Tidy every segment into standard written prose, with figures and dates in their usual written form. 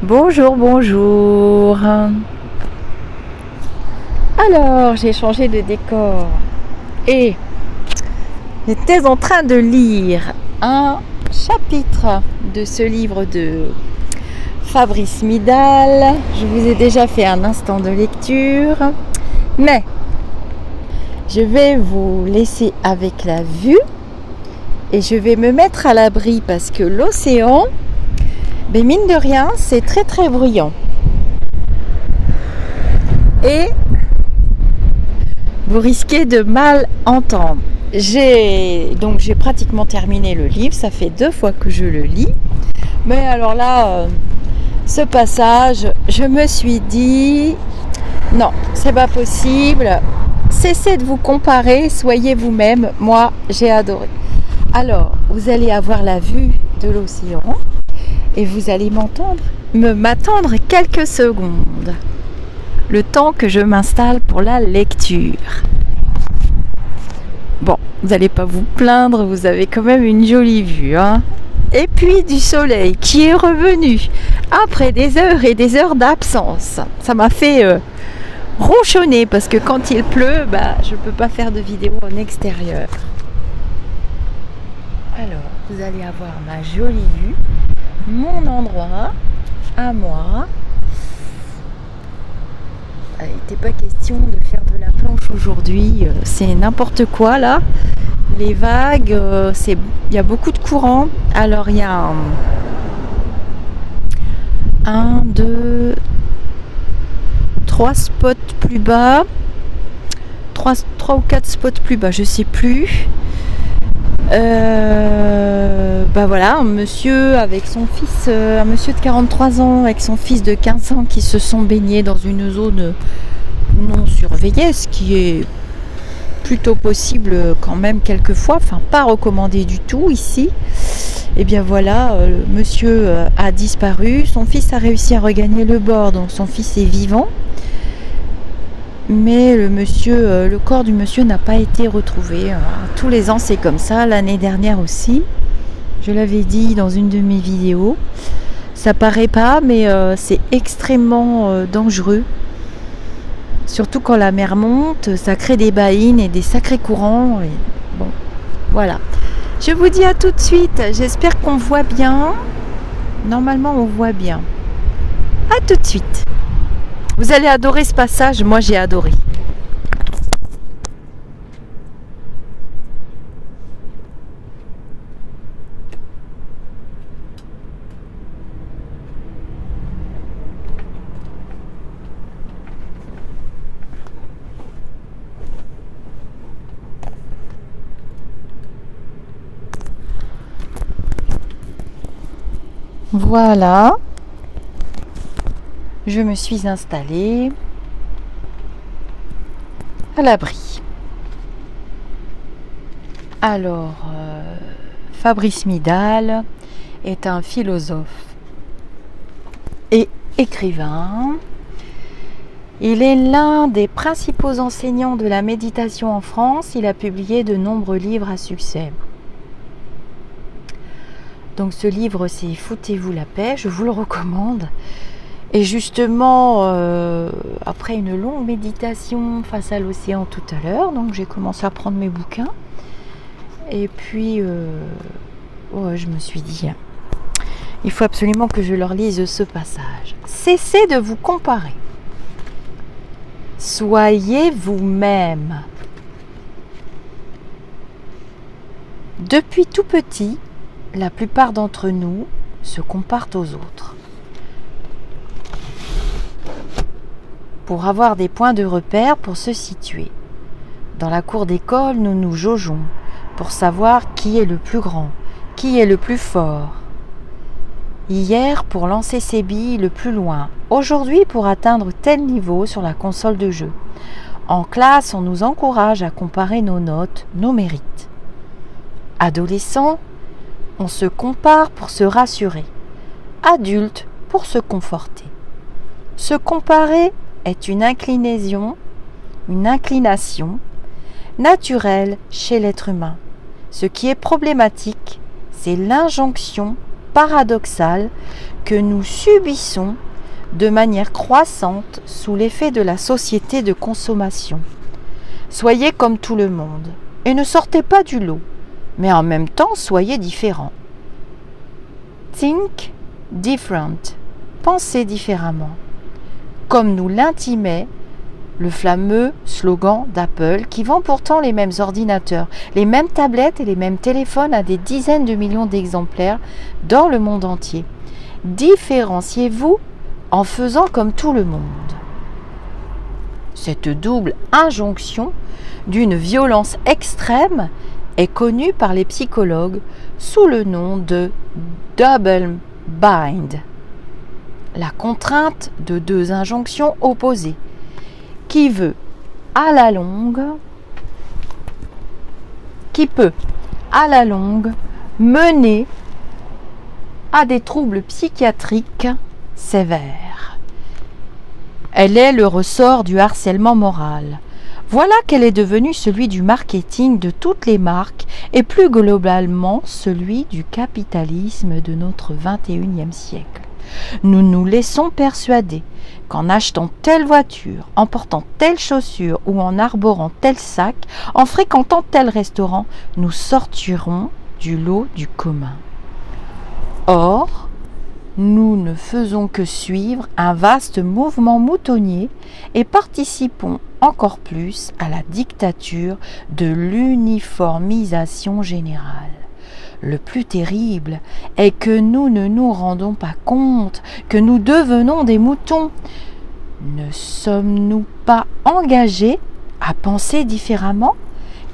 Bonjour, bonjour. Alors, j'ai changé de décor et j'étais en train de lire un chapitre de ce livre de Fabrice Midal. Je vous ai déjà fait un instant de lecture, mais je vais vous laisser avec la vue et je vais me mettre à l'abri parce que l'océan, mais mine de rien, c'est très très bruyant. Et vous risquez de mal entendre. J'ai pratiquement terminé le livre, ça fait 2 fois que je le lis. Mais alors là, ce passage, je me suis dit, non, c'est pas possible. Cessez de vous comparer, soyez vous-même. Moi, j'ai adoré. Alors, vous allez avoir la vue de l'océan et vous allez m'attendre quelques secondes. Le temps que je m'installe pour la lecture. Bon, vous n'allez pas vous plaindre, vous avez quand même une jolie vue, hein. Et puis du soleil qui est revenu après des heures et des heures d'absence. Ça m'a fait ronchonner parce que quand il pleut, je ne peux pas faire de vidéo en extérieur. Alors, vous allez avoir ma jolie vue, mon endroit à moi. Il n'était pas question de faire de la planche aujourd'hui, c'est n'importe quoi là. Les vagues, il y a beaucoup de courant. Alors il y a 1, 2, 3 spots plus bas, 3 ou 4 spots plus bas, je sais plus. Voilà, un monsieur avec son fils, un monsieur de 43 ans avec son fils de 15 ans qui se sont baignés dans une zone non surveillée, ce qui est plutôt possible quand même quelquefois, enfin pas recommandé du tout ici. Et bien voilà, le monsieur a disparu, son fils a réussi à regagner le bord, donc son fils est vivant. Mais le corps du monsieur n'a pas été retrouvé. Tous les ans c'est comme ça, l'année dernière aussi. Je l'avais dit dans une de mes vidéos. Ça paraît pas, mais c'est extrêmement dangereux. Surtout quand la mer monte, ça crée des baïnes et des sacrés courants. Et bon, voilà. Je vous dis à tout de suite. J'espère qu'on voit bien. Normalement, on voit bien. À tout de suite. Vous allez adorer ce passage. Moi, j'ai adoré. Voilà. Je me suis installée à l'abri. Alors, Fabrice Midal est un philosophe et écrivain. Il est l'un des principaux enseignants de la méditation en France. Il a publié de nombreux livres à succès. Donc ce livre, c'est Foutez-vous la paix, je vous le recommande. Et justement, après une longue méditation face à l'océan tout à l'heure, donc j'ai commencé à prendre mes bouquins. Et puis, je me suis dit, il faut absolument que je leur lise ce passage. Cessez de vous comparer. Soyez vous-même. Depuis tout petit, la plupart d'entre nous se comparent aux autres. Pour avoir des points de repère pour se situer. Dans la cour d'école, nous nous jaugeons pour savoir qui est le plus grand, qui est le plus fort. Hier, pour lancer ses billes le plus loin. Aujourd'hui, pour atteindre tel niveau sur la console de jeu. En classe, on nous encourage à comparer nos notes, nos mérites. Adolescents, on se compare pour se rassurer. Adulte, pour se conforter. Se comparer est une inclination naturelle chez l'être humain. Ce qui est problématique, c'est l'injonction paradoxale que nous subissons de manière croissante sous l'effet de la société de consommation. Soyez comme tout le monde et ne sortez pas du lot, mais en même temps soyez différents. Think different, pensez différemment, comme nous l'intimait le fameux slogan d'Apple qui vend pourtant les mêmes ordinateurs, les mêmes tablettes et les mêmes téléphones à des dizaines de millions d'exemplaires dans le monde entier. Différenciez-vous en faisant comme tout le monde. Cette double injonction d'une violence extrême est connue par les psychologues sous le nom de double bind, la contrainte de deux injonctions opposées, qui peut à la longue mener à des troubles psychiatriques sévères. Elle est le ressort du harcèlement moral. Voilà qu'elle est devenue celui du marketing de toutes les marques et plus globalement celui du capitalisme de notre 21e siècle. Nous nous laissons persuader qu'en achetant telle voiture, en portant telle chaussure ou en arborant tel sac, en fréquentant tel restaurant, nous sortirons du lot du commun. Or, nous ne faisons que suivre un vaste mouvement moutonnier et participons encore plus à la dictature de l'uniformisation générale. Le plus terrible est que nous ne nous rendons pas compte que nous devenons des moutons. Ne sommes-nous pas engagés à penser différemment ?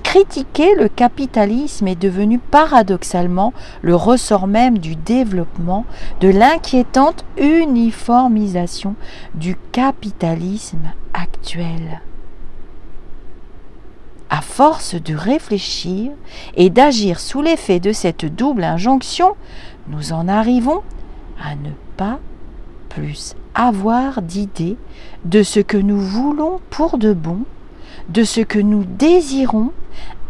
Critiquer le capitalisme est devenu paradoxalement le ressort même du développement de l'inquiétante uniformisation du capitalisme actuel. À force de réfléchir et d'agir sous l'effet de cette double injonction, nous en arrivons à ne pas plus avoir d'idée de ce que nous voulons pour de bon, de ce que nous désirons,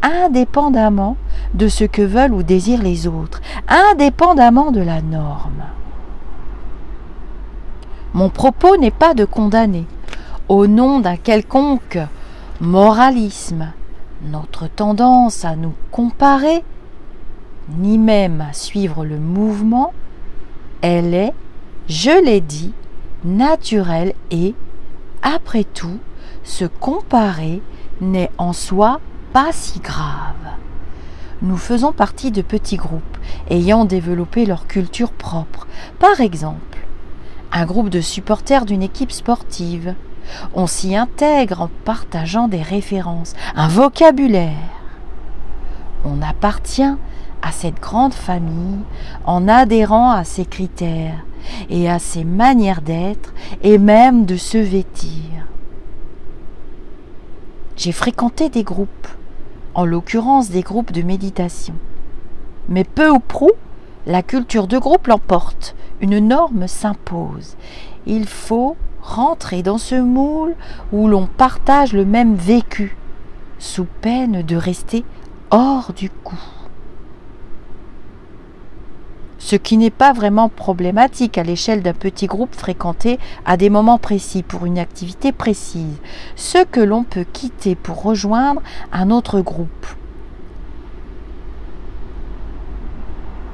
indépendamment de ce que veulent ou désirent les autres, indépendamment de la norme. Mon propos n'est pas de condamner, au nom d'un quelconque moralisme, notre tendance à nous comparer, ni même à suivre le mouvement. Elle est, je l'ai dit, naturelle et, après tout, se comparer n'est en soi pas si grave. Nous faisons partie de petits groupes ayant développé leur culture propre. Par exemple, un groupe de supporters d'une équipe sportive. On s'y intègre en partageant des références, un vocabulaire. On appartient à cette grande famille en adhérant à ses critères et à ses manières d'être et même de se vêtir. J'ai fréquenté des groupes, en l'occurrence des groupes de méditation. Mais peu ou prou, la culture de groupe l'emporte, une norme s'impose. Il faut rentrer dans ce moule où l'on partage le même vécu, sous peine de rester hors du coup. Ce qui n'est pas vraiment problématique à l'échelle d'un petit groupe fréquenté à des moments précis pour une activité précise, ce que l'on peut quitter pour rejoindre un autre groupe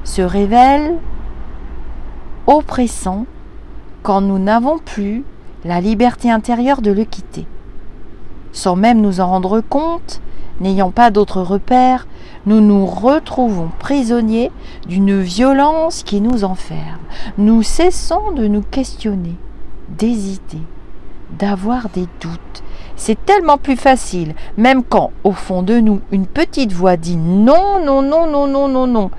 se révèle oppressant quand nous n'avons plus la liberté intérieure de le quitter. Sans même nous en rendre compte, n'ayant pas d'autres repères, nous nous retrouvons prisonniers d'une violence qui nous enferme. Nous cessons de nous questionner, d'hésiter, d'avoir des doutes. C'est tellement plus facile, même quand, au fond de nous, une petite voix dit non, non, non, non, non, non, non,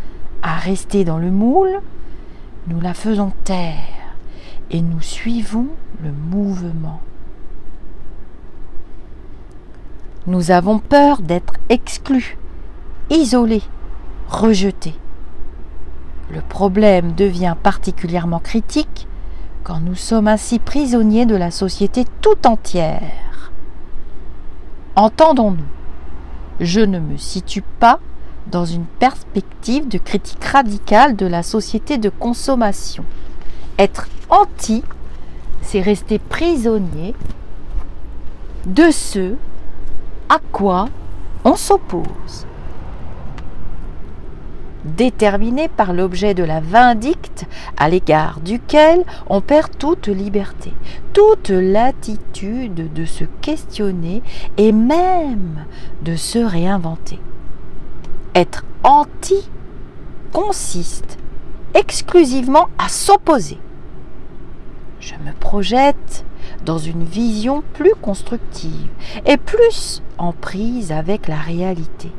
à rester dans le moule, nous la faisons taire et nous suivons le mouvement. Nous avons peur d'être exclus, isolés, rejetés. Le problème devient particulièrement critique quand nous sommes ainsi prisonniers de la société tout entière. Entendons-nous, je ne me situe pas dans une perspective de critique radicale de la société de consommation. Être anti, c'est rester prisonnier de ce à quoi on s'oppose. Déterminé par l'objet de la vindicte à l'égard duquel on perd toute liberté, toute latitude de se questionner et même de se réinventer. Être anti consiste exclusivement à s'opposer. Je me projette dans une vision plus constructive et plus en prise avec la réalité.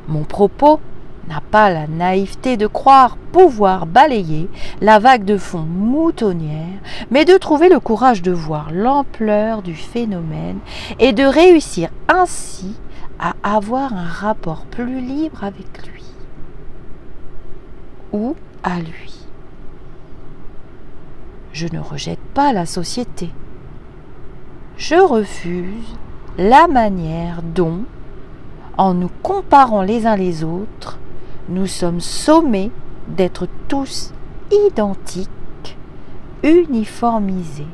Mon propos n'a pas la naïveté de croire pouvoir balayer la vague de fond moutonnière, mais de trouver le courage de voir l'ampleur du phénomène et de réussir ainsi à avoir un rapport plus libre avec lui ou à lui. Je ne rejette pas la société. Je refuse la manière dont, en nous comparant les uns les autres, nous sommes sommés d'être tous identiques, uniformisés.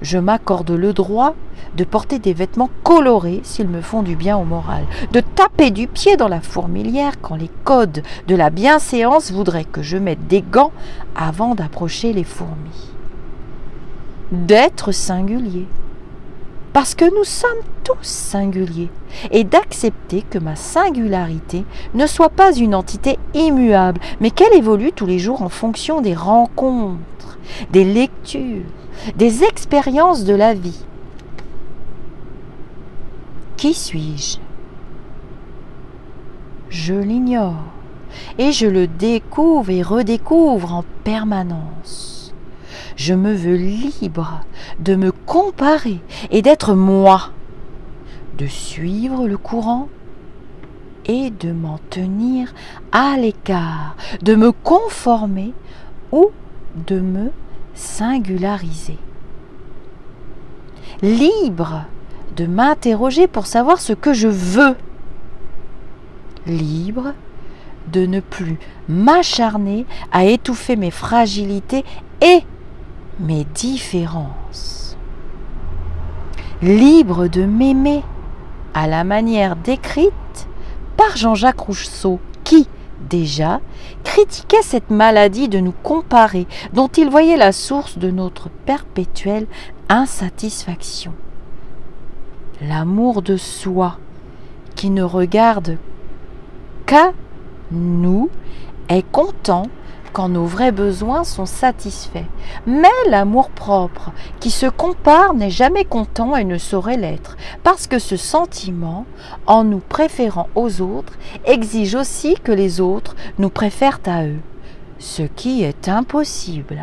Je m'accorde le droit de porter des vêtements colorés s'ils me font du bien au moral, de taper du pied dans la fourmilière quand les codes de la bienséance voudraient que je mette des gants avant d'approcher les fourmis. D'être singulier, parce que nous sommes tous singuliers, et d'accepter que ma singularité ne soit pas une entité immuable, mais qu'elle évolue tous les jours en fonction des rencontres, des lectures, des expériences de la vie. Qui suis-je ? Je l'ignore, et je le découvre et redécouvre en permanence. Je me veux libre de me comparer et d'être moi, de suivre le courant et de m'en tenir à l'écart, de me conformer ou de me singulariser. Libre de m'interroger pour savoir ce que je veux. Libre de ne plus m'acharner à étouffer mes fragilités et mes différences. Libre de m'aimer à la manière décrite par Jean-Jacques Rousseau, qui, déjà, critiquait cette maladie de nous comparer, dont il voyait la source de notre perpétuelle insatisfaction. L'amour de soi, qui ne regarde qu'à nous, est content quand nos vrais besoins sont satisfaits. Mais l'amour-propre, qui se compare, n'est jamais content et ne saurait l'être, parce que ce sentiment, en nous préférant aux autres, exige aussi que les autres nous préfèrent à eux, ce qui est impossible.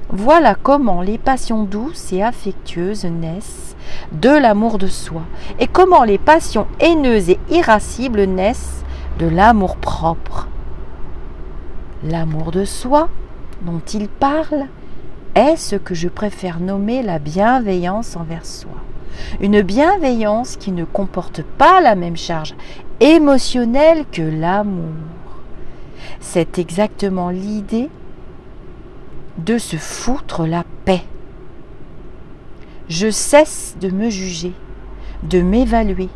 Voilà comment les passions douces et affectueuses naissent de l'amour de soi, et comment les passions haineuses et irascibles naissent de l'amour-propre. L'amour de soi, dont il parle, est ce que je préfère nommer la bienveillance envers soi. Une bienveillance qui ne comporte pas la même charge émotionnelle que l'amour. C'est exactement l'idée de se foutre la paix. Je cesse de me juger, de m'évaluer,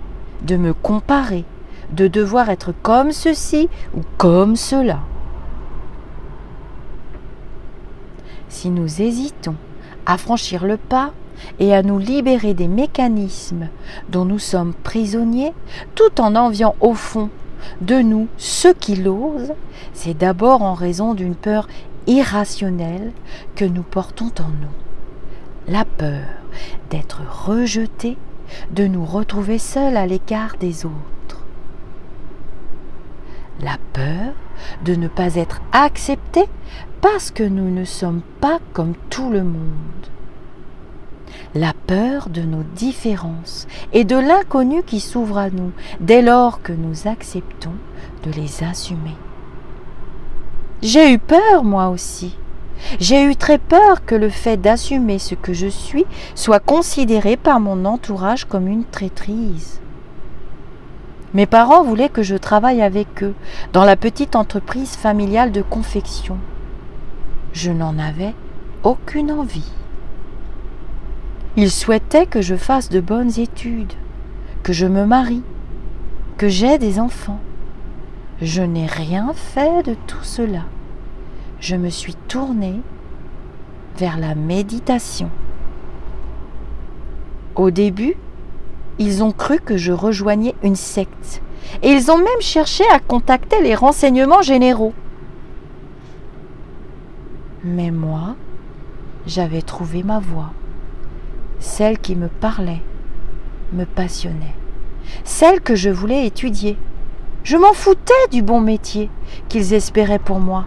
de me comparer, de devoir être comme ceci ou comme cela. Si nous hésitons à franchir le pas et à nous libérer des mécanismes dont nous sommes prisonniers, tout en enviant au fond de nous ceux qui l'osent, c'est d'abord en raison d'une peur irrationnelle que nous portons en nous. La peur d'être rejetés, de nous retrouver seuls à l'écart des autres. La peur de ne pas être acceptés parce que nous ne sommes pas comme tout le monde. La peur de nos différences et de l'inconnu qui s'ouvre à nous dès lors que nous acceptons de les assumer. J'ai eu peur moi aussi. J'ai eu très peur que le fait d'assumer ce que je suis soit considéré par mon entourage comme une traîtrise. Mes parents voulaient que je travaille avec eux dans la petite entreprise familiale de confection. Je n'en avais aucune envie. Ils souhaitaient que je fasse de bonnes études, que je me marie, que j'aie des enfants. Je n'ai rien fait de tout cela. Je me suis tournée vers la méditation. Au début, ils ont cru que je rejoignais une secte et ils ont même cherché à contacter les renseignements généraux. Mais moi, j'avais trouvé ma voie, celle qui me parlait, me passionnait, celle que je voulais étudier. Je m'en foutais du bon métier qu'ils espéraient pour moi.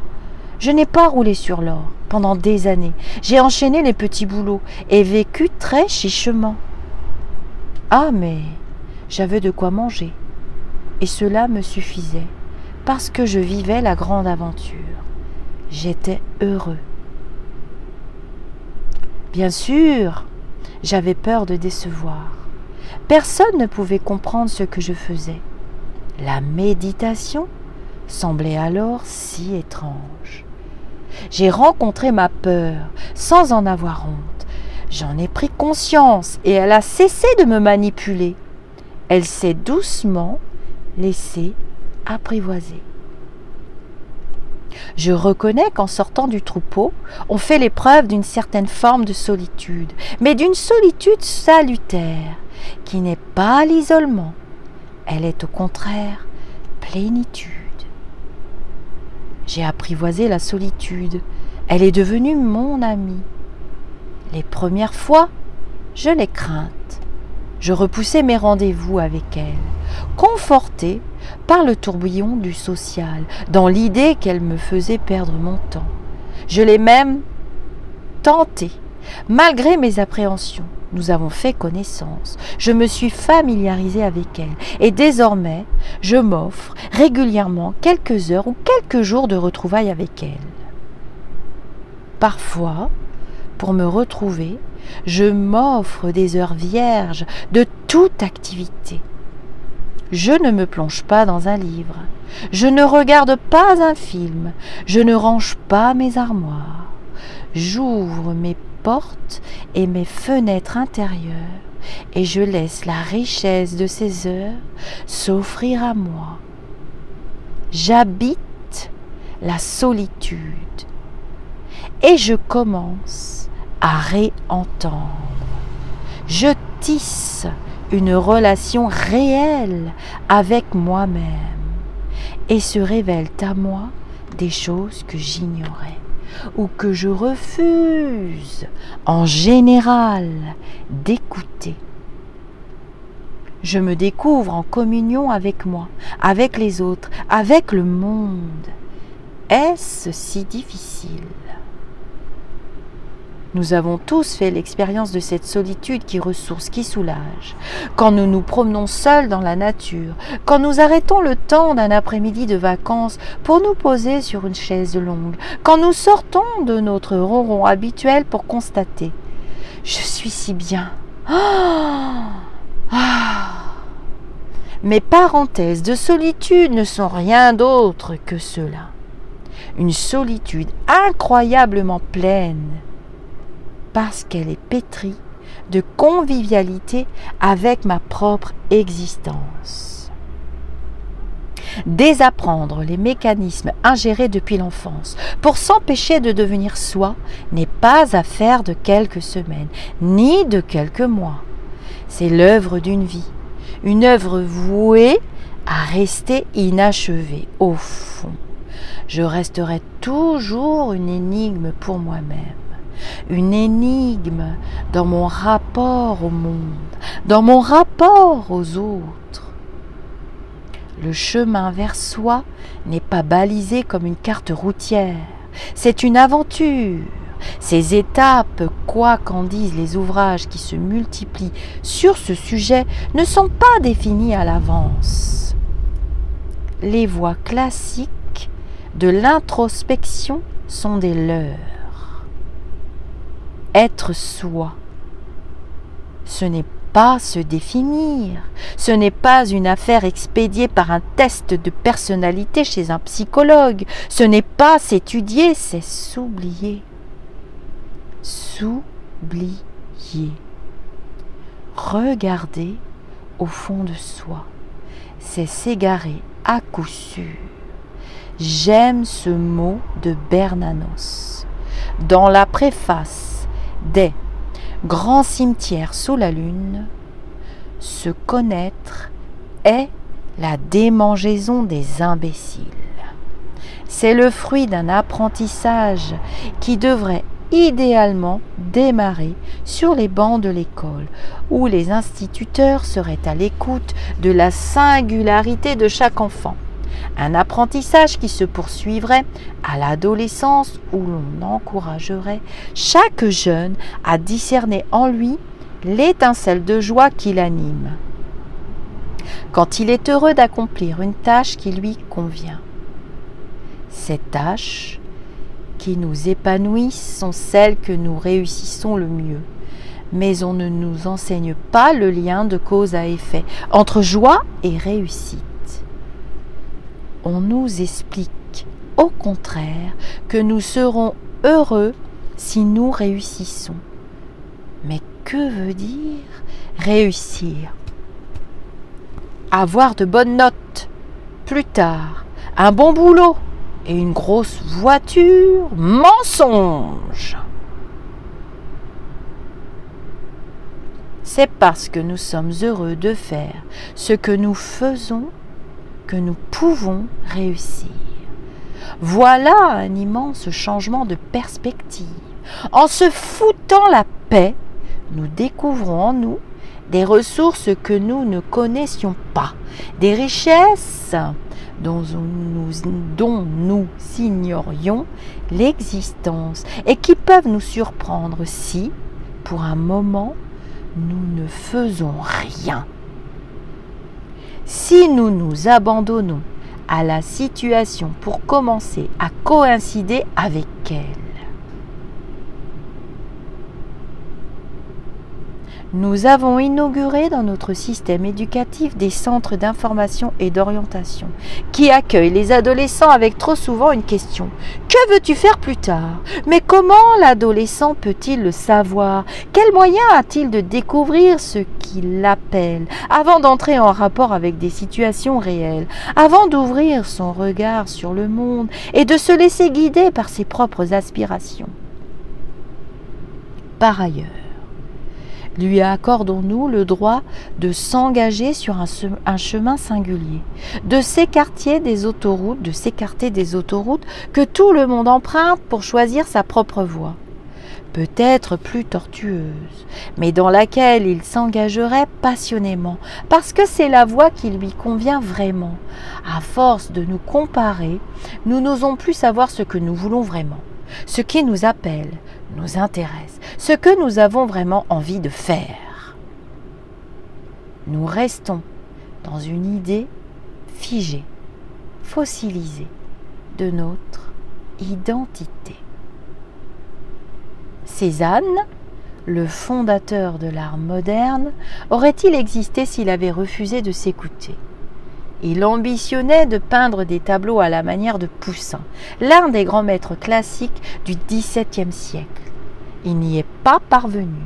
Je n'ai pas roulé sur l'or pendant des années. J'ai enchaîné les petits boulots et vécu très chichement. Ah, mais j'avais de quoi manger. Et cela me suffisait parce que je vivais la grande aventure. J'étais heureux. Bien sûr, j'avais peur de décevoir. Personne ne pouvait comprendre ce que je faisais. La méditation semblait alors si étrange. J'ai rencontré ma peur sans en avoir honte. J'en ai pris conscience et elle a cessé de me manipuler. Elle s'est doucement laissée apprivoiser. Je reconnais qu'en sortant du troupeau, on fait l'épreuve d'une certaine forme de solitude, mais d'une solitude salutaire, qui n'est pas l'isolement. Elle est au contraire plénitude. J'ai apprivoisé la solitude. Elle est devenue mon amie. Les premières fois, je l'ai crainte. Je repoussais mes rendez-vous avec elle, confortée par le tourbillon du social, dans l'idée qu'elle me faisait perdre mon temps. Je l'ai même tentée, malgré mes appréhensions. Nous avons fait connaissance. Je me suis familiarisée avec elle et désormais, je m'offre régulièrement quelques heures ou quelques jours de retrouvailles avec elle. Parfois, pour me retrouver, je m'offre des heures vierges de toute activité. Je ne me plonge pas dans un livre, je ne regarde pas un film, je ne range pas mes armoires. J'ouvre mes portes et mes fenêtres intérieures et je laisse la richesse de ces heures s'offrir à moi. J'habite la solitude et je commence à réentendre. Je tisse une relation réelle avec moi-même et se révèlent à moi des choses que j'ignorais ou que je refuse en général d'écouter. Je me découvre en communion avec moi, avec les autres, avec le monde. Est-ce si difficile ? Nous avons tous fait l'expérience de cette solitude qui ressource, qui soulage. Quand nous nous promenons seuls dans la nature, quand nous arrêtons le temps d'un après-midi de vacances pour nous poser sur une chaise longue, quand nous sortons de notre ronron habituel pour constater « Je suis si bien !» Mes parenthèses de solitude ne sont rien d'autre que cela. Une solitude incroyablement pleine, parce qu'elle est pétrie de convivialité avec ma propre existence. Désapprendre les mécanismes ingérés depuis l'enfance pour s'empêcher de devenir soi n'est pas affaire de quelques semaines, ni de quelques mois. C'est l'œuvre d'une vie, une œuvre vouée à rester inachevée. Au fond, je resterai toujours une énigme pour moi-même. Une énigme dans mon rapport au monde, dans mon rapport aux autres. Le chemin vers soi n'est pas balisé comme une carte routière, c'est une aventure. Ces étapes, quoi qu'en disent les ouvrages qui se multiplient sur ce sujet, ne sont pas définies à l'avance. Les voies classiques de l'introspection sont des leurres. Être soi, ce n'est pas se définir, ce n'est pas une affaire expédiée par un test de personnalité chez un psychologue, ce n'est pas s'étudier, c'est s'oublier. S'oublier. Regarder au fond de soi, c'est s'égarer à coup sûr. J'aime ce mot de Bernanos. Dans la préface des Grands cimetières sous la lune, se connaître est la démangeaison des imbéciles. C'est le fruit d'un apprentissage qui devrait idéalement démarrer sur les bancs de l'école, où les instituteurs seraient à l'écoute de la singularité de chaque enfant. Un apprentissage qui se poursuivrait à l'adolescence où l'on encouragerait chaque jeune à discerner en lui l'étincelle de joie qui l'anime, quand il est heureux d'accomplir une tâche qui lui convient. Ces tâches qui nous épanouissent sont celles que nous réussissons le mieux, mais on ne nous enseigne pas le lien de cause à effet entre joie et réussite. On nous explique au contraire que nous serons heureux si nous réussissons. Mais que veut dire réussir? Avoir de bonnes notes, plus tard, un bon boulot et une grosse voiture? Mensonge! C'est parce que nous sommes heureux de faire ce que nous faisons que nous pouvons réussir. Voilà un immense changement de perspective. En se foutant la paix, nous découvrons en nous des ressources que nous ne connaissions pas, des richesses dont nous ignorions l'existence et qui peuvent nous surprendre si, pour un moment, nous ne faisons rien. Si nous nous abandonnons à la situation pour commencer à coïncider avec elle, nous avons inauguré dans notre système éducatif des centres d'information et d'orientation qui accueillent les adolescents avec trop souvent une question. Que veux-tu faire plus tard? Mais comment l'adolescent peut-il le savoir? Quel moyen a-t-il de découvrir ce qui l'appelle avant d'entrer en rapport avec des situations réelles, avant d'ouvrir son regard sur le monde et de se laisser guider par ses propres aspirations? Par ailleurs, lui accordons-nous le droit de s'engager sur un chemin singulier, de s'écarter des autoroutes que tout le monde emprunte pour choisir sa propre voie, peut-être plus tortueuse, mais dans laquelle il s'engagerait passionnément, parce que c'est la voie qui lui convient vraiment. À force de nous comparer, nous n'osons plus savoir ce que nous voulons vraiment, ce qui nous appelle, nous intéresse, ce que nous avons vraiment envie de faire. Nous restons dans une idée figée, fossilisée de notre identité. Cézanne, le fondateur de l'art moderne, aurait-il existé s'il avait refusé de s'écouter? Il ambitionnait de peindre des tableaux à la manière de Poussin, l'un des grands maîtres classiques du XVIIe siècle. Il n'y est pas parvenu.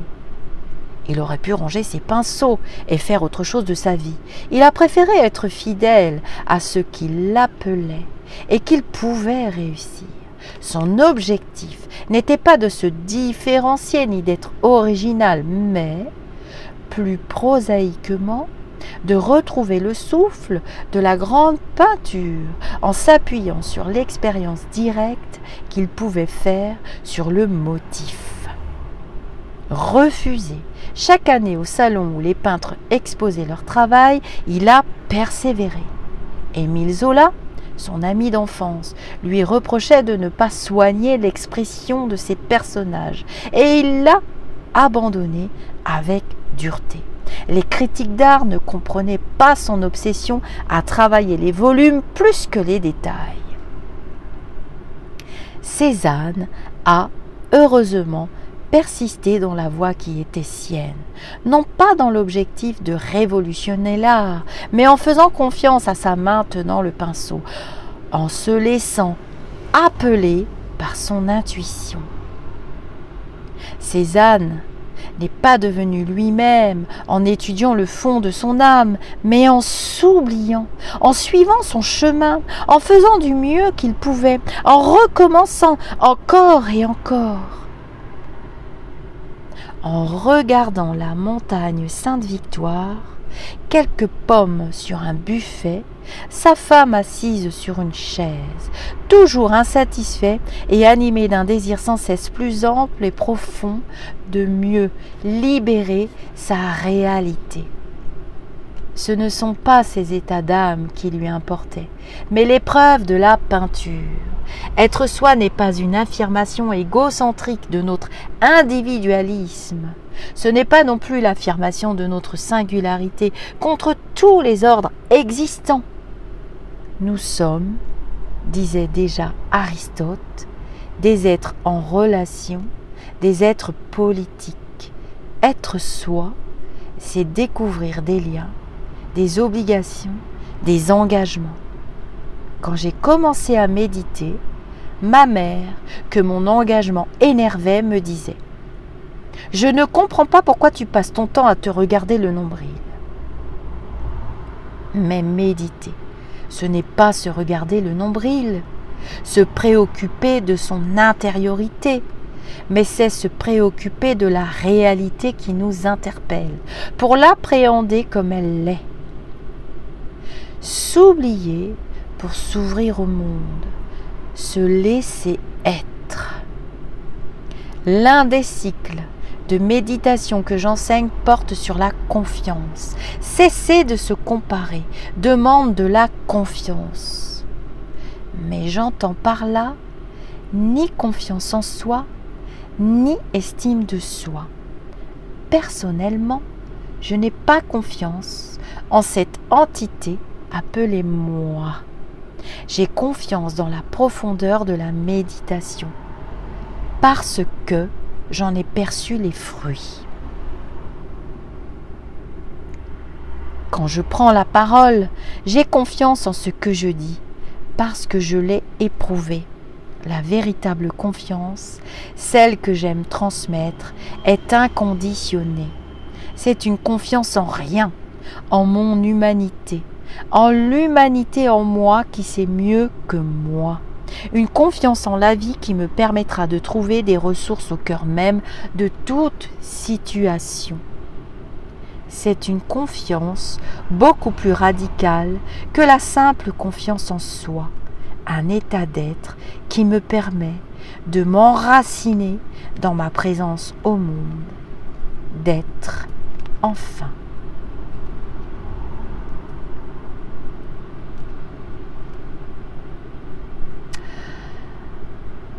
Il aurait pu ranger ses pinceaux et faire autre chose de sa vie. Il a préféré être fidèle à ce qui l'appelait et qu'il pouvait réussir. Son objectif n'était pas de se différencier ni d'être original, mais, plus prosaïquement, de retrouver le souffle de la grande peinture en s'appuyant sur l'expérience directe qu'il pouvait faire sur le motif. Refusé chaque année au salon où les peintres exposaient leur travail, il a persévéré. Émile Zola, son ami d'enfance, lui reprochait de ne pas soigner l'expression de ses personnages et il l'a abandonné avec dureté. Les critiques d'art ne comprenaient pas son obsession à travailler les volumes plus que les détails. Cézanne a heureusement persister dans la voie qui était sienne, non pas dans l'objectif de révolutionner l'art, mais en faisant confiance à sa main tenant le pinceau, en se laissant appeler par son intuition. Cézanne n'est pas devenu lui-même en étudiant le fond de son âme, mais en s'oubliant, en suivant son chemin, en faisant du mieux qu'il pouvait, en recommençant encore et encore. En regardant la montagne Sainte-Victoire, quelques pommes sur un buffet, sa femme assise sur une chaise, toujours insatisfait et animé d'un désir sans cesse plus ample et profond de mieux libérer sa réalité. Ce ne sont pas ses états d'âme qui lui importaient, mais l'épreuve de la peinture. Être soi n'est pas une affirmation égocentrique de notre individualisme. Ce n'est pas non plus l'affirmation de notre singularité contre tous les ordres existants. Nous sommes, disait déjà Aristote, des êtres en relation, des êtres politiques. Être soi, c'est découvrir des liens, des obligations, des engagements. Quand j'ai commencé à méditer, ma mère, que mon engagement énervait, me disait « Je ne comprends pas pourquoi tu passes ton temps à te regarder le nombril. » Mais méditer, ce n'est pas se regarder le nombril, se préoccuper de son intériorité, mais c'est se préoccuper de la réalité qui nous interpelle, pour l'appréhender comme elle l'est. S'oublier pour s'ouvrir au monde, se laisser être. L'un des cycles de méditation que j'enseigne porte sur la confiance. Cesser de se comparer demande de la confiance. Mais j'entends par là ni confiance en soi, ni estime de soi. Personnellement, je n'ai pas confiance en cette entité appelée moi. J'ai confiance dans la profondeur de la méditation parce que j'en ai perçu les fruits. Quand je prends la parole, j'ai confiance en ce que je dis parce que je l'ai éprouvé. La véritable confiance, celle que j'aime transmettre, est inconditionnée. C'est une confiance en rien, en mon humanité, en l'humanité en moi qui sait mieux que moi. Une confiance en la vie qui me permettra de trouver des ressources au cœur même de toute situation. C'est une confiance beaucoup plus radicale que la simple confiance en soi, un état d'être qui me permet de m'enraciner dans ma présence au monde, d'être enfin.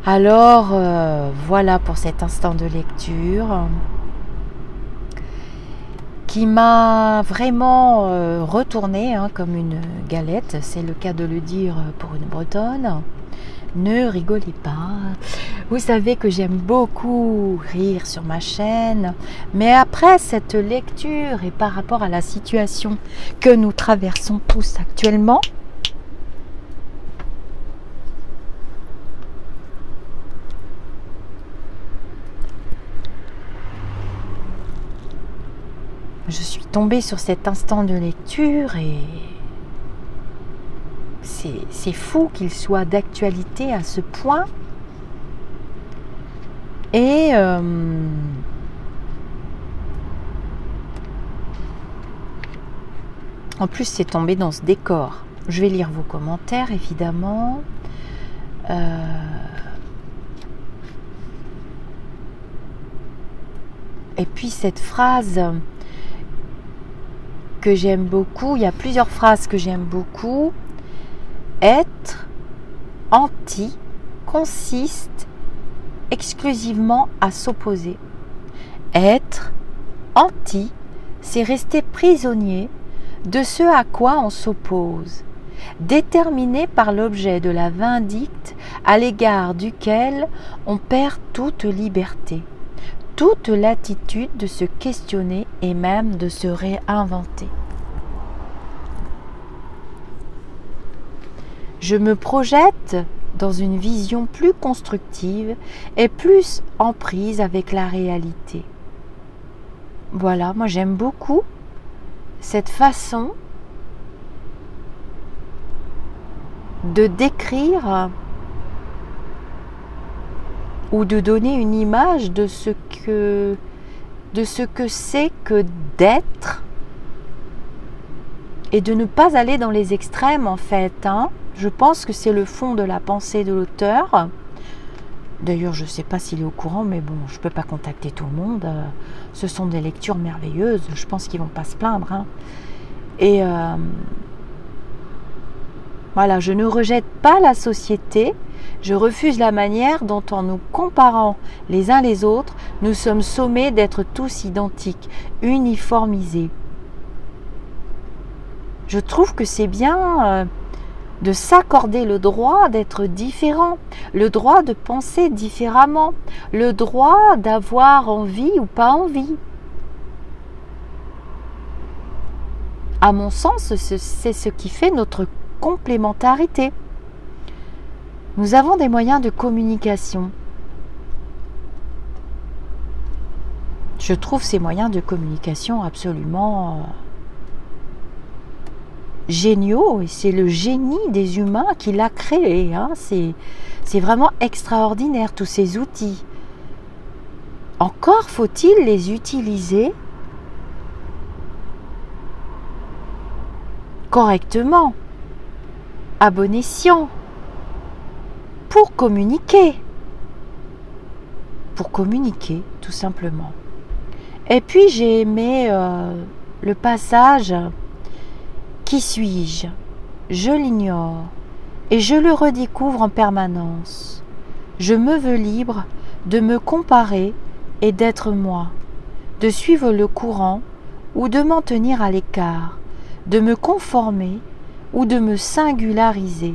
Alors, voilà pour cet instant de lecture qui m'a vraiment retourné comme une galette, c'est le cas de le dire pour une Bretonne. Ne rigolez pas. Vous savez que j'aime beaucoup rire sur ma chaîne, mais après cette lecture et par rapport à la situation que nous traversons tous actuellement, je suis tombée sur cet instant de lecture et c'est fou qu'il soit d'actualité à ce point. Et en plus, c'est tombé dans ce décor. Je vais lire vos commentaires, évidemment. Et puis cette phrase que j'aime beaucoup, il y a plusieurs phrases que j'aime beaucoup. Être anti consiste exclusivement à s'opposer. Être anti, c'est rester prisonnier de ce à quoi on s'oppose, déterminé par l'objet de la vindicte à l'égard duquel on perd toute liberté, toute l'attitude de se questionner et même de se réinventer. Je me projette dans une vision plus constructive et plus en prise avec la réalité. Voilà, moi j'aime beaucoup cette façon de décrire ou de donner une image de ce que c'est que d'être et de ne pas aller dans les extrêmes en fait. Je pense que c'est le fond de la pensée de l'auteur. D'ailleurs, je ne sais pas s'il est au courant, mais bon, je ne peux pas contacter tout le monde. Ce sont des lectures merveilleuses, je pense qu'ils ne vont pas se plaindre. Et voilà, je ne rejette pas la société, je refuse la manière dont en nous comparant les uns les autres, nous sommes sommés d'être tous identiques, uniformisés. Je trouve que c'est bien de s'accorder le droit d'être différent, le droit de penser différemment, le droit d'avoir envie ou pas envie. À mon sens, c'est ce qui fait notre complémentarité. Nous avons des moyens de communication. Je trouve ces moyens de communication absolument géniaux, et c'est le génie des humains qui l'a créé. C'est vraiment extraordinaire, tous ces outils. Encore faut-il les utiliser correctement, à bon escient, pour communiquer, tout simplement. Et puis j'ai aimé le passage « Qui suis-je ? Je l'ignore et je le redécouvre en permanence. Je me veux libre de me comparer et d'être moi, de suivre le courant ou de m'en tenir à l'écart, de me conformer ou de me singulariser,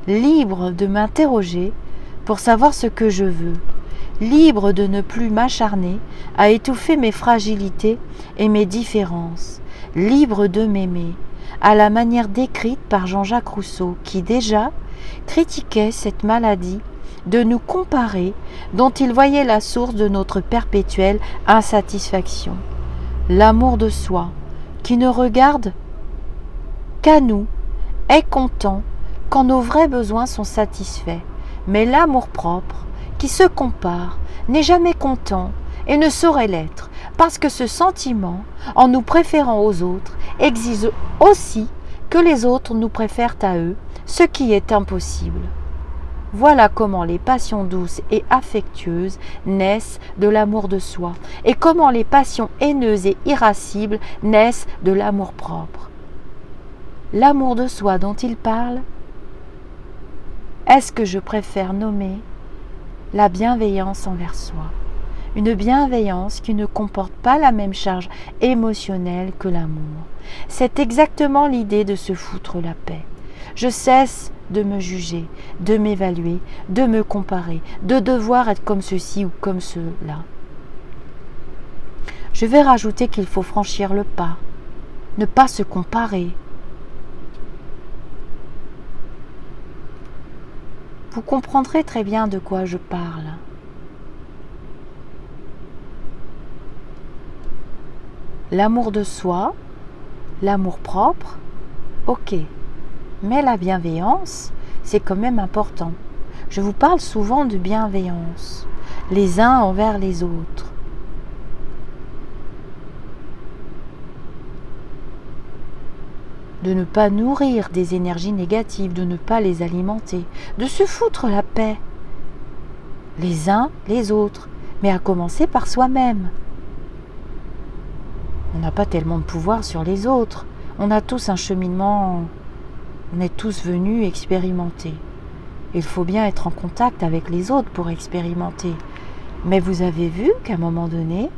libre de m'interroger pour savoir ce que je veux, libre de ne plus m'acharner à étouffer mes fragilités et mes différences, libre de m'aimer, à la manière décrite par Jean-Jacques Rousseau, qui déjà critiquait cette maladie de nous comparer, dont il voyait la source de notre perpétuelle insatisfaction. L'amour de soi, qui ne regarde qu'à nous, est content quand nos vrais besoins sont satisfaits. Mais l'amour-propre, qui se compare, n'est jamais content et ne saurait l'être, parce que ce sentiment, en nous préférant aux autres, exige aussi que les autres nous préfèrent à eux, ce qui est impossible. Voilà comment les passions douces et affectueuses naissent de l'amour de soi, et comment les passions haineuses et irascibles naissent de l'amour-propre. L'amour de soi dont il parle, est-ce que je préfère nommer la bienveillance envers soi? Une bienveillance qui ne comporte pas la même charge émotionnelle que l'amour. C'est exactement l'idée de se foutre la paix. Je cesse de me juger, de m'évaluer, de me comparer, de devoir être comme ceci ou comme cela. Je vais rajouter qu'il faut franchir le pas, ne pas se comparer. Vous comprendrez très bien de quoi je parle. L'amour de soi, l'amour propre, ok. Mais la bienveillance, c'est quand même important. Je vous parle souvent de bienveillance, les uns envers les autres. De ne pas nourrir des énergies négatives, de ne pas les alimenter, de se foutre la paix, les uns les autres, mais à commencer par soi-même. On n'a pas tellement de pouvoir sur les autres. On a tous un cheminement, on est tous venus expérimenter. Il faut bien être en contact avec les autres pour expérimenter. Mais vous avez vu qu'à un moment donné,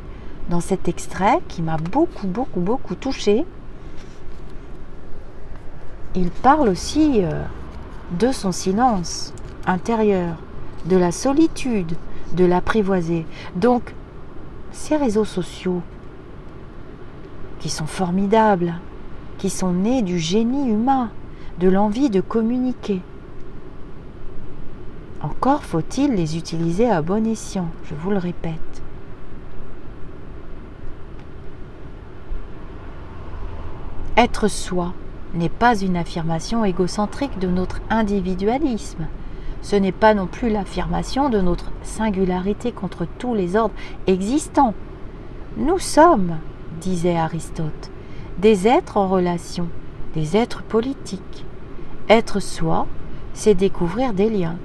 dans cet extrait qui m'a beaucoup touchée, il parle aussi de son silence intérieur, de la solitude, de l'apprivoiser. Donc, ces réseaux sociaux qui sont formidables, qui sont nés du génie humain, de l'envie de communiquer. Encore faut-il les utiliser à bon escient, je vous le répète. Être soi n'est pas une affirmation égocentrique de notre individualisme. Ce n'est pas non plus l'affirmation de notre singularité contre tous les ordres existants. Nous sommes, disait Aristote, des êtres en relation, des êtres politiques. Être soi, c'est découvrir des liens,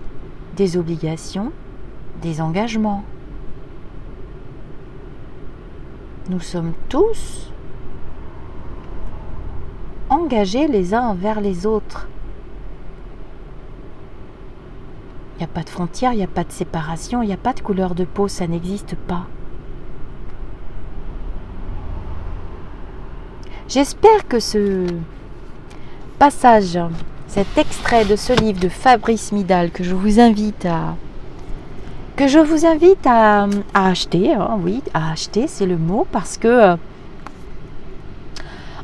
des obligations, des engagements. Nous sommes tous engagés les uns envers les autres. Il n'y a pas de frontières, il n'y a pas de séparation, il n'y a pas de couleur de peau, ça n'existe pas. J'espère que ce passage, cet extrait de ce livre de Fabrice Midal que je vous invite à acheter, hein, oui, à acheter, c'est le mot, parce que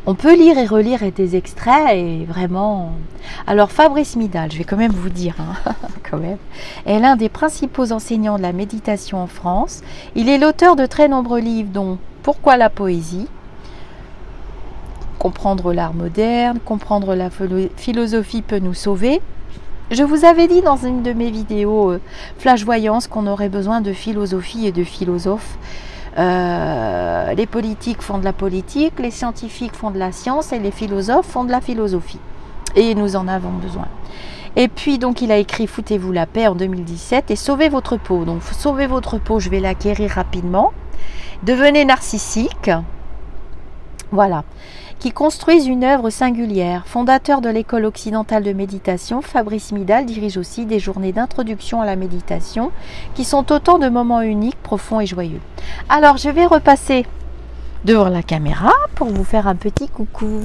on peut lire et relire des extraits et vraiment... Alors Fabrice Midal, je vais quand même vous dire, hein, quand même, est l'un des principaux enseignants de la méditation en France. Il est l'auteur de très nombreux livres, dont Pourquoi la poésie, Comprendre l'art moderne, Comprendre la philosophie peut nous sauver. Je vous avais dit dans une de mes vidéos Flash Voyance qu'on aurait besoin de philosophie et de philosophes. Les politiques font de la politique, les scientifiques font de la science et les philosophes font de la philosophie. Et nous en avons besoin. Et puis donc il a écrit Foutez-vous la paix en 2017 et Sauvez votre peau. Donc Sauvez votre peau, je vais l'acquérir rapidement. Devenez narcissique. Voilà. Qui construisent une œuvre singulière. Fondateur de l'école occidentale de méditation, Fabrice Midal dirige aussi des journées d'introduction à la méditation qui sont autant de moments uniques, profonds et joyeux. Alors, je vais repasser devant la caméra pour vous faire un petit coucou.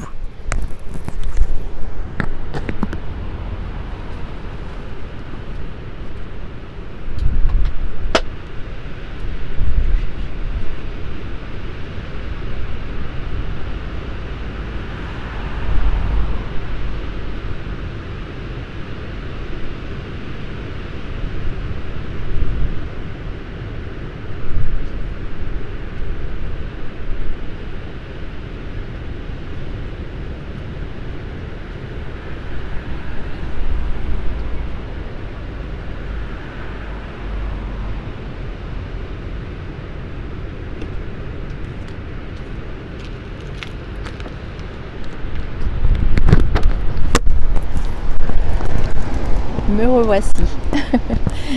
Me revoici.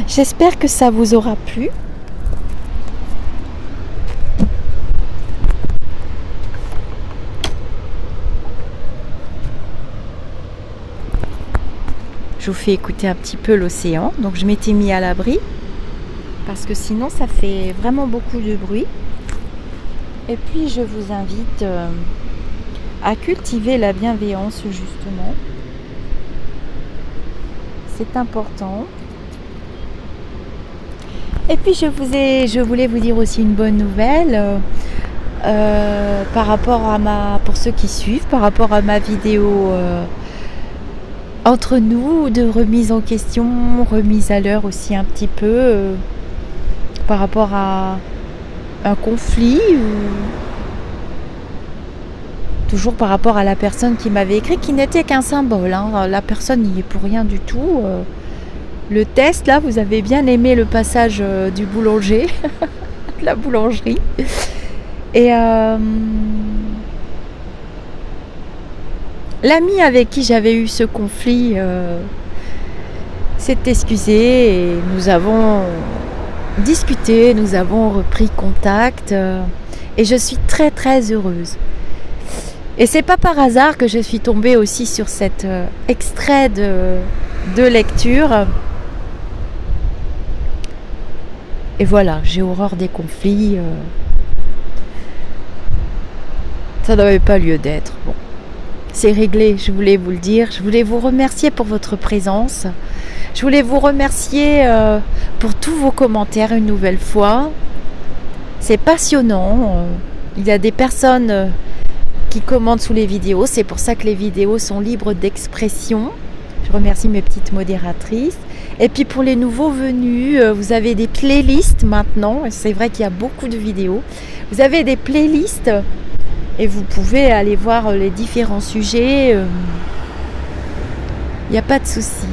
J'espère que ça vous aura plu. Je vous fais écouter un petit peu l'océan. Donc je m'étais mis à l'abri parce que sinon ça fait vraiment beaucoup de bruit. Et puis je vous invite à cultiver la bienveillance justement. C'est important. Et puis je voulais vous dire aussi une bonne nouvelle par rapport à pour ceux qui suivent, par rapport à ma vidéo entre nous de remise en question, remise à l'heure aussi un petit peu par rapport à un conflit ou toujours par rapport à la personne qui m'avait écrit, qui n'était qu'un symbole. Hein. La personne n'y est pour rien du tout. Le test, là, vous avez bien aimé le passage du boulanger, de la boulangerie. Et l'ami avec qui j'avais eu ce conflit s'est excusé et nous avons discuté, nous avons repris contact et je suis très très heureuse. Et c'est pas par hasard que je suis tombée aussi sur cet extrait de lecture. Et voilà, j'ai horreur des conflits. Ça n'avait pas lieu d'être. Bon, c'est réglé, je voulais vous le dire. Je voulais vous remercier pour votre présence. Je voulais vous remercier pour tous vos commentaires une nouvelle fois. c'est passionnant. Il y a des personnes qui commentent sous les vidéos. C'est pour ça que les vidéos sont libres d'expression. Je remercie mes petites modératrices. Et puis pour les nouveaux venus, vous avez des playlists maintenant. C'est vrai qu'il y a beaucoup de vidéos. Vous avez des playlists et vous pouvez aller voir les différents sujets. Il n'y a pas de souci.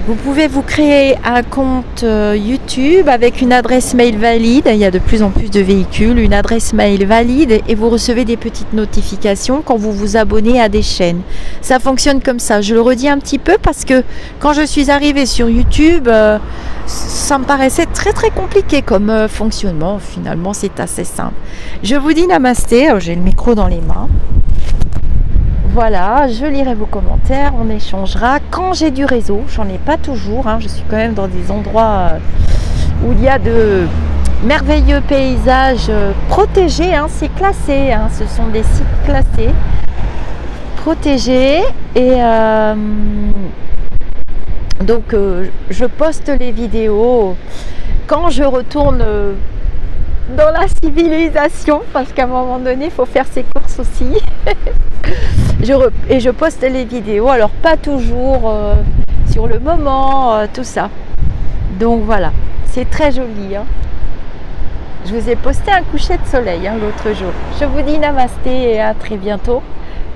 Vous pouvez vous créer un compte YouTube avec une adresse mail valide. Il y a de plus en plus de véhicules, une adresse mail valide et vous recevez des petites notifications quand vous vous abonnez à des chaînes. Ça fonctionne comme ça. Je le redis un petit peu parce que quand je suis arrivée sur YouTube, ça me paraissait très très compliqué comme fonctionnement. Finalement, c'est assez simple. Je vous dis namasté. J'ai le micro dans les mains. Voilà, je lirai vos commentaires, on échangera quand j'ai du réseau. J'en ai pas toujours, je suis quand même dans des endroits où il y a de merveilleux paysages protégés, c'est classé, ce sont des sites classés, protégés. Et donc je poste les vidéos quand je retourne dans la civilisation, parce qu'à un moment donné, il faut faire ses courses aussi. Et je poste les vidéos, alors pas toujours sur le moment, tout ça. Donc voilà, c'est très joli. Je vous ai posté un coucher de soleil l'autre jour. Je vous dis namasté et à très bientôt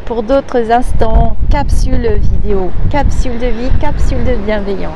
pour d'autres instants. Capsule vidéo, capsule de vie, capsule de bienveillance.